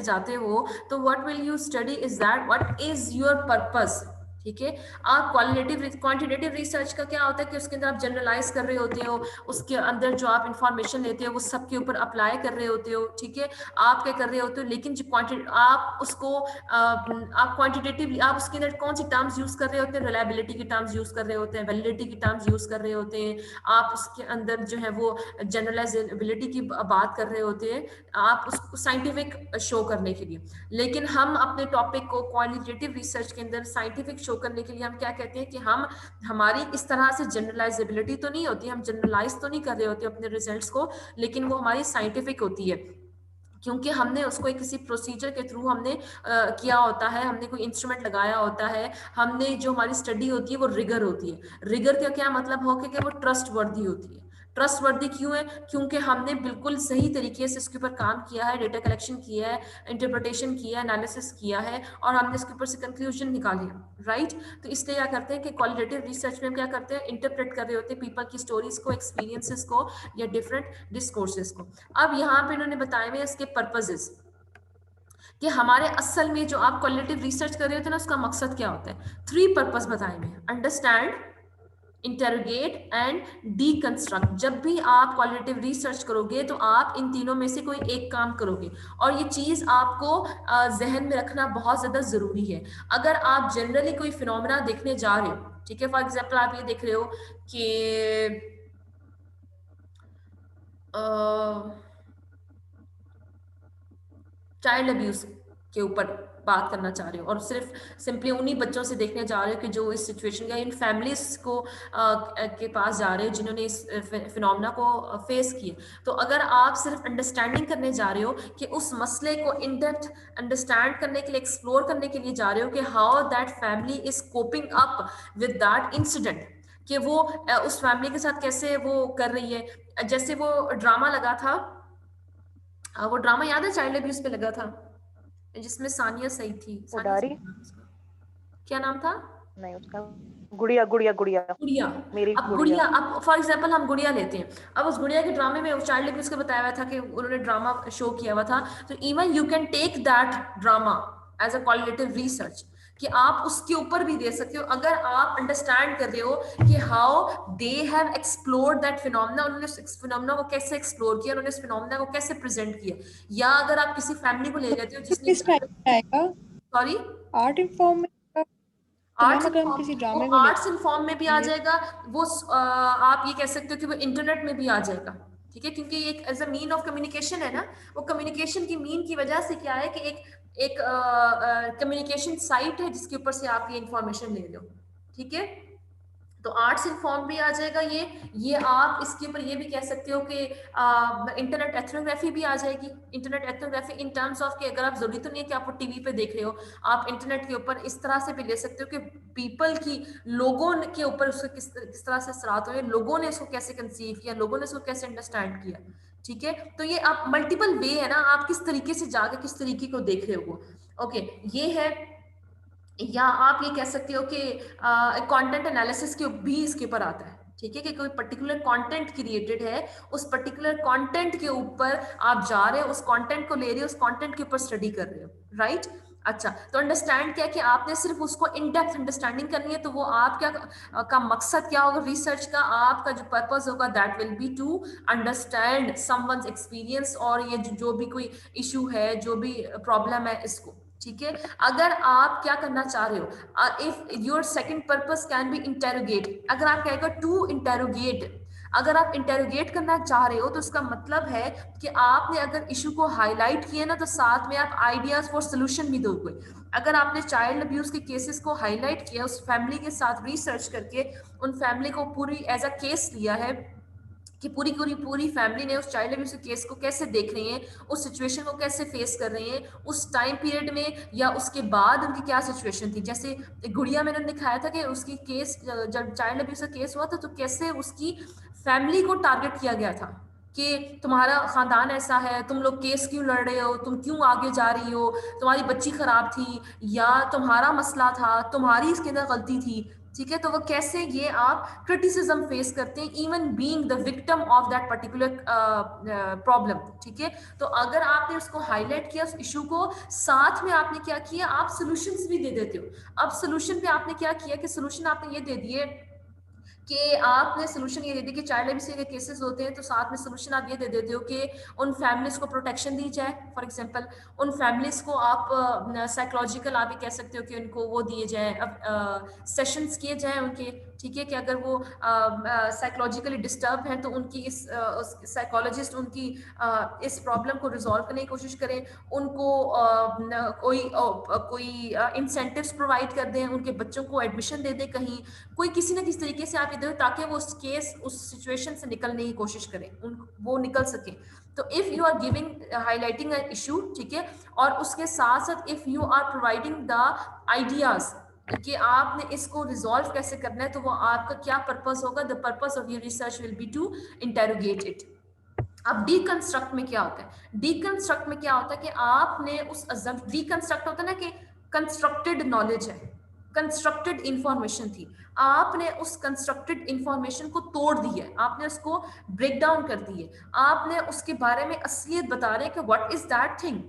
जाते हो तो what will you study is that what is your purpose. ठीक है, आप क्वांटिटेटिव रिसर्च का क्या होता है कि उसके अंदर आप जनरलाइज कर रहे होते हो, उसके अंदर जो आप इंफॉर्मेशन लेते हो वो सबके ऊपर अप्लाई कर रहे होते हो। ठीक है, आप क्या कर रहे होते हो, लेकिन जो आप उसको आप क्वांटिटेटिवली आप उसके अंदर कौन सी टर्म्स यूज कर रहे होते हैं, रिलायबिलिटी की टर्म्स यूज कर रहे होते हैं, वैलिडिटी की टर्म्स यूज कर रहे होते हैं, आप उसके अंदर जो है वो जनरलाइजेबिलिटी की बात कर रहे होते हैं, आप उसको साइंटिफिक शो करने के लिए। लेकिन हम अपने टॉपिक को क्वालिटेटिव रिसर्च के अंदर साइंटिफिक शो करने के लिए हम क्या कहते हैं कि हम हमारी इस तरह से जनरलाइजेबिलिटी तो नहीं होती, हम जनरलाइज तो नहीं कर रहे होते अपने रिजल्ट्स को, लेकिन वो हमारी साइंटिफिक होती है, क्योंकि हमने उसको एक किसी प्रोसीजर के थ्रू हमने किया होता है, हमने कोई इंस्ट्रूमेंट लगाया होता है, हमने जो हमारी स्टडी होती है वो रिगर होती है। रिगर का क्या मतलब हो कि वो ट्रस्ट वर्दी होती है। ट्रस्ट वर्दी क्यों है, क्योंकि हमने बिल्कुल सही तरीके से इसके ऊपर काम किया है, डेटा कलेक्शन किया है, इंटरप्रिटेशन किया है, एनालिसिस किया है, और हमने इसके ऊपर से कंक्लूजन निकाले, राइट। तो इसलिए क्या करते हैं कि क्वालिटेटिव रिसर्च में हम क्या करते हैं, इंटरप्रेट कर रहे होते हैं पीपल की स्टोरीज को, एक्सपीरियंसेस को, या डिफरेंट डिस्कोर्सेस को। अब यहाँ पे इन्होंने बताए हुए इसके पर्पजेस कि हमारे असल में जो आप क्वालिटेटिव रिसर्च कर रहे होते हैं ना, उसका मकसद क्या होता है। 3 पर्पस बताए हुए हैं, अंडरस्टैंड, इंटेरोगेट एंड डीकंस्ट्रक्ट। जब भी आप क्वालिटेटिव रिसर्च करोगे तो आप इन तीनों में से कोई एक काम करोगे, और ये चीज आपको जहन में रखना बहुत ज्यादा जरूरी है। अगर आप जनरली कोई फिनोमेना देखने जा रहे हो, ठीक है, फॉर एग्जाम्पल आप ये देख रहे हो कि चाइल्ड अब्यूज के ऊपर बात करना चाह रहे हो, और सिर्फ सिंपली उन्हीं बच्चों से देखने जा रहे हो कि जो इस सिचुएशन या इन फैमिलीज को के पास जा रहे हो जिन्होंने इस फिनोमेना को फेस किए। तो अगर आप सिर्फ अंडरस्टैंडिंग करने जा रहे हो कि उस मसले को इन डेप्थ अंडरस्टैंड करने के लिए, एक्सप्लोर करने के लिए जा रहे हो कि how that family is coping up with that incident, कि वो उस फैमिली के साथ कैसे वो कर रही है। जैसे वो ड्रामा लगा था, वो ड्रामा याद है चाइल्ड अब्यूज पे लगा था, जिसमें सानिया सईद थी, सानिया उडारी, सईद नाम उसका, क्या नाम था, नहीं उसका गुड़िया, गुड़िया, गुड़िया, गुड़िया। मेरी अब गुड़िया। गुड़िया, अब फॉर एग्जांपल हम गुड़िया लेते हैं, अब उस गुड़िया के ड्रामे में चाइल्ड अब्यूज का बताया हुआ था कि उन्होंने ड्रामा शो किया हुआ था, तो even you can take that drama as a qualitative research, कि आप उसके ऊपर भी दे सकते हो अगर आप अंडरस्टैंड कर रहे हो कि how they have explored that phenomena, उन्होंने उस फिनोमेना को कैसे एक्सप्लोर किया, उन्होंने उस फिनोमेना को कैसे प्रेजेंट किया। या अगर आप किसी फैमिली को ले लेते हो तो जिसने, किस टाइप का आएगा? सॉरी, आर्ट इनफॉर्म में आएगा? तो मैम आर्ट्स अगर हम इनफॉर्म, किसी वो ड्रामे को आर्ट्स इनफॉर्म में भी आ लेंगे, जाएगा, वो आप ये कह सकते हो कि वो इंटरनेट में भी आ जाएगा। ठीक है, क्योंकि एक as a mean of communication है ना, वो कम्युनिकेशन की मीन की वजह से क्या है कि एक एक कम्युनिकेशन साइट है जिसके ऊपर से आप ये इंफॉर्मेशन ले लो। ठीक है, तो आर्ट्स इनफॉर्म भी आ जाएगा ये आप इसके ऊपर ये भी कह सकते हो कि इंटरनेट एथनोग्राफी भी आ जाएगी। Internet ethnography in terms of कि अगर आप, जरूरी तो नहीं है कि आप वो टीवी पे देख रहे हो, आप इंटरनेट के ऊपर इस तरह से भी ले सकते हो कि पीपल की, लोगों के ऊपर उसके किस तरह से असरात हुए, लोगों ने उसको कैसे कंसीव किया, लोगों ने उसको कैसे अंडरस्टैंड किया। ठीक है, तो ये आप मल्टीपल वे है ना, आप किस तरीके से जाके किस तरीके को देख रहे हो। ओके, ये है। या आप ये कह सकते हो कि कंटेंट एनालिसिस के भी इसके ऊपर आता है। ठीक है, कि कोई पर्टिकुलर कंटेंट क्रिएटेड है, उस पर्टिकुलर कंटेंट के ऊपर आप जा रहे हो, उस कंटेंट को ले रहे हो, उस कंटेंट के ऊपर स्टडी कर रहे हो, राइट। अच्छा, तो अंडरस्टैंड क्या है कि आपने सिर्फ उसको इन डेप्थ अंडरस्टैंडिंग करनी है, तो वो आप क्या का मकसद क्या होगा रिसर्च का, आपका जो पर्पस होगा that will be to understand someone's experience, और ये जो भी कोई इशू है, जो भी प्रॉब्लम है इसको। ठीक है, अगर आप क्या करना चाह रहे हो, if your second purpose can be interrogate, अगर आप कहेगा टू इंटेरोगेट, अगर आप इंटेरोगेट करना चाह रहे हो तो इसका मतलब है कि आपने अगर इशू को हाईलाइट किया ना, तो साथ में आप आइडियाज फॉर सोल्यूशन भी दोगे। अगर आपने चाइल्ड अब्यूज के केसेस को हाईलाइट किया, उस फैमिली के साथ रिसर्च करके उन फैमिली को पूरी एज अ केस लिया है कि पूरी पूरी पूरी फैमिली ने उस चाइल्ड अब्यूज केस को कैसे देख रहे हैं, उस सिचुएशन को कैसे फेस कर रहे हैं, उस टाइम पीरियड में या उसके बाद उनकी क्या सिचुएशन थी। जैसे गुड़िया में उन्होंने दिखाया था कि उसकी केस, जब चाइल्ड अब्यूज का केस हुआ था तो कैसे उसकी फैमिली को टारगेट किया गया था कि तुम्हारा खानदान ऐसा है, तुम लोग केस क्यों लड़ रहे हो, तुम क्यों आगे जा रही हो, तुम्हारी बच्ची खराब थी, या तुम्हारा मसला था, तुम्हारी इसके अंदर गलती थी। ठीक है, तो वो कैसे ये आप क्रिटिसिज्म फेस करते हैं even being the victim of that particular problem. ठीक है, तो अगर आपने उसको हाईलाइट किया उस इशू को, साथ में आपने क्या किया, आप सॉल्यूशंस भी दे देते हो। अब सॉल्यूशन पे आपने क्या किया कि सॉल्यूशन आपने ये दे दिए कि आपने सोल्यूशन ये दे दी कि चाइल्ड एब्यूज के केसेस होते हैं तो साथ में सोल्यूशन आप ये दे देते हो कि उन फैमिलीज को प्रोटेक्शन दी जाए। फॉर एग्जांपल उन फैमिलीज को आप साइकोलॉजिकल आप ये कह सकते हो कि उनको वो दिए जाए, अब सेशंस किए जाए उनके। ठीक है, कि अगर वो साइकोलॉजिकली डिस्टर्ब हैं तो उनकी इस साइकोलॉजिस्ट उनकी इस प्रॉब्लम को रिजॉल्व करने की कोशिश करें, उनको कोई इंसेंटिव्स प्रोवाइड कर दें, उनके बच्चों को एडमिशन दे दें कहीं, कोई किसी ना किसी तरीके से आप ये दो ताकि वो उस केस उस सिचुएशन से निकलने की कोशिश करें, वो निकल सके। तो if you are giving highlighting an issue, ठीक है, और उसके साथ साथ if you are providing the ideas कि आपने इसको रिजॉल्व कैसे करना है, तो वो आपका क्या पर्पस होगा, the purpose of your research will be to interrogate it. अब डीकंस्ट्रक्ट में क्या होता है, डीकंस्ट्रक्ट में क्या होता है कि आपने उस डीकंस्ट्रक्ट होता है ना कि कंस्ट्रक्टेड नॉलेज है, कंस्ट्रक्टेड इंफॉर्मेशन थी, आपने उस कंस्ट्रक्टेड इंफॉर्मेशन को तोड़ दिया है, आपने उसको ब्रेक डाउन कर दी है, आपने उसके बारे में असलियत बता रहे हैं कि व्हाट इज दैट थिंग।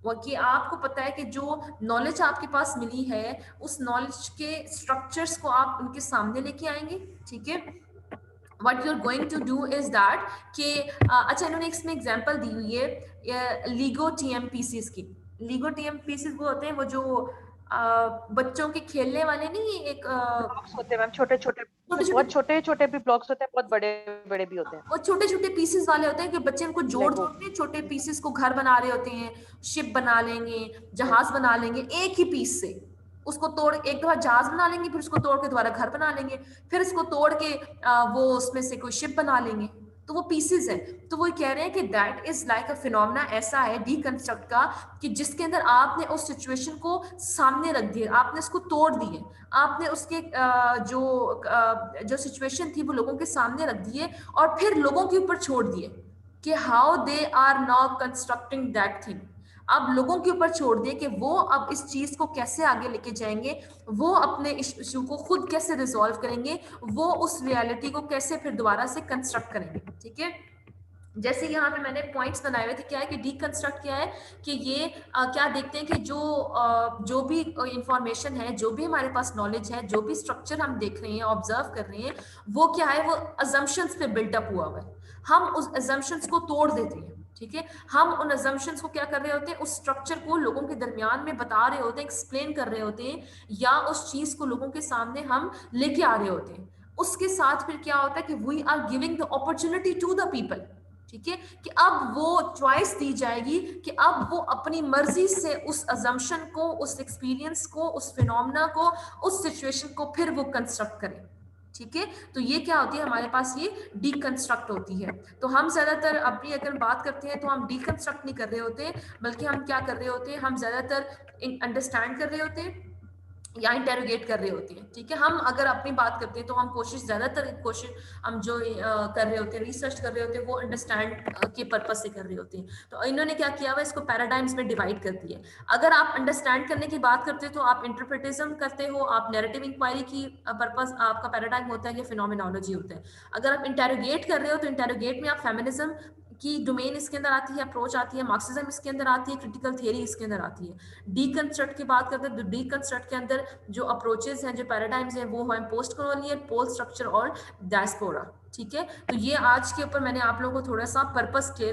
वो कि आपको पता है कि जो नॉलेज आपके पास मिली है उस नॉलेज के स्ट्रक्चर्स को आप उनके सामने लेके आएंगे। ठीक है, what you're going to do is that कि अच्छा इन्होंने इसमें एग्जांपल दी हुई है लीगो टीएम पीसीस की। लीगो टीएम पीसीस वो होते हैं वो जो बच्चों के खेलने वाले नहीं, एक ब्लॉक्स होते हैं मैम, छोटे छोटे, छोटे बहुत छोटे छोटे भी ब्लॉक्स होते हैं, बहुत बड़े बड़े भी होते हैं। वो छोटे छोटे पीसेस वाले होते हैं कि बच्चे उनको जोड़ Lego। जोड़ के छोटे पीसेस को घर बना रहे होते हैं, शिप बना लेंगे, जहाज बना लेंगे एक ही पीस से, उसको तोड़ एक दफा जहाज बना लेंगे, फिर उसको तोड़ के दोबारा घर बना लेंगे, फिर इसको तोड़ के वो उसमें से कोई शिप बना लेंगे। तो वो पीसेस है, तो वो कह रहे हैं कि that is like a phenomena, ऐसा है डीकंस्ट्रक्ट का कि जिसके अंदर आपने उस सिचुएशन को सामने रख दिया, आपने उसको तोड़ दिए, आपने उसके जो सिचुएशन थी वो लोगों के सामने रख दिए और फिर लोगों के ऊपर छोड़ दिए कि how they are now constructing that thing. अब लोगों के ऊपर छोड़ दिए कि वो अब इस चीज को कैसे आगे लेके जाएंगे, वो अपने इशू को खुद कैसे रिजॉल्व करेंगे, वो उस रियलिटी को कैसे फिर दोबारा से कंस्ट्रक्ट करेंगे। ठीक है, जैसे यहाँ पे मैंने पॉइंट्स बनाए हुए थे, क्या है कि डीकंस्ट्रक्ट क्या है कि ये क्या देखते हैं कि जो भी इंफॉर्मेशन है, जो भी हमारे पास नॉलेज है, जो भी स्ट्रक्चर हम देख रहे हैं, ऑब्जर्व कर रहे हैं, वो क्या है, वो अजम्पशंस पे बिल्टअप हुआ हुआ है। हम उस अजम्पशंस को तोड़ देते हैं। ठीक है, हम उन अजम्पशंस को क्या कर रहे होते हैं, उस स्ट्रक्चर को लोगों के दरमियान में बता रहे होते हैं, एक्सप्लेन कर रहे होते हैं, या उस चीज को लोगों के सामने हम लेके आ रहे होते हैं। उसके साथ फिर क्या होता है कि we are giving the opportunity to the people. ठीक है, कि अब वो चॉइस दी जाएगी कि अब वो अपनी मर्जी से उस अजम्पशन को, उस एक्सपीरियंस को, उस फिनोमेना को, उस सिचुएशन को फिर वो कंस्ट्रक्ट करें। ठीक है, तो ये क्या होती है हमारे पास, ये डीकंस्ट्रक्ट होती है। तो हम ज्यादातर अपनी अगर बात करते हैं तो हम डीकंस्ट्रक्ट नहीं कर रहे होते, बल्कि हम क्या कर रहे होते हैं, हम ज्यादातर अंडरस्टैंड कर रहे होते हैं या इंटेरोगेट कर रहे होते हैं। ठीक है, हम अगर अपनी बात करते हैं तो हम कोशिश ज्यादातर कोशिश हम जो कर रहे होते हैं, रिसर्च कर रहे होते हैं, वो अंडरस्टैंड के पर्पज से कर रहे होते हैं। तो इन्होंने क्या किया हुआ, इसको पैराडाइम्स में डिवाइड कर दिया। अगर आप अंडरस्टैंड करने की बात करते हो तो आप इंटरप्रिटेशन करते हो, आप नैरेटिव इंक्वायरी की पर्पज आपका पैराडाइम होता है या फिनोमिनोलॉजी होता है। अगर आप इंटेरोगेट कर रहे हो तो इंटेरोगेट में आप फेमिनिज्म की डोमेन इसके अंदर आती है, अप्रोच आती है, मार्क्सिज्म इसके अंदर आती है, क्रिटिकल थियरी इसके अंदर आती है। डीकंस्ट्रक्ट की बात करते हैं तो डीकंस्ट्रक्ट के अंदर जो अप्रोचेस हैं, जो पैराडाइम्स हैं, वो हैं पोस्ट कॉलोनियल, पोस्ट स्ट्रक्चर और डायस्पोरा। ठीक है, तो ये आज के ऊपर मैंने आप लोगों को थोड़ा सा पर्पस क्लियर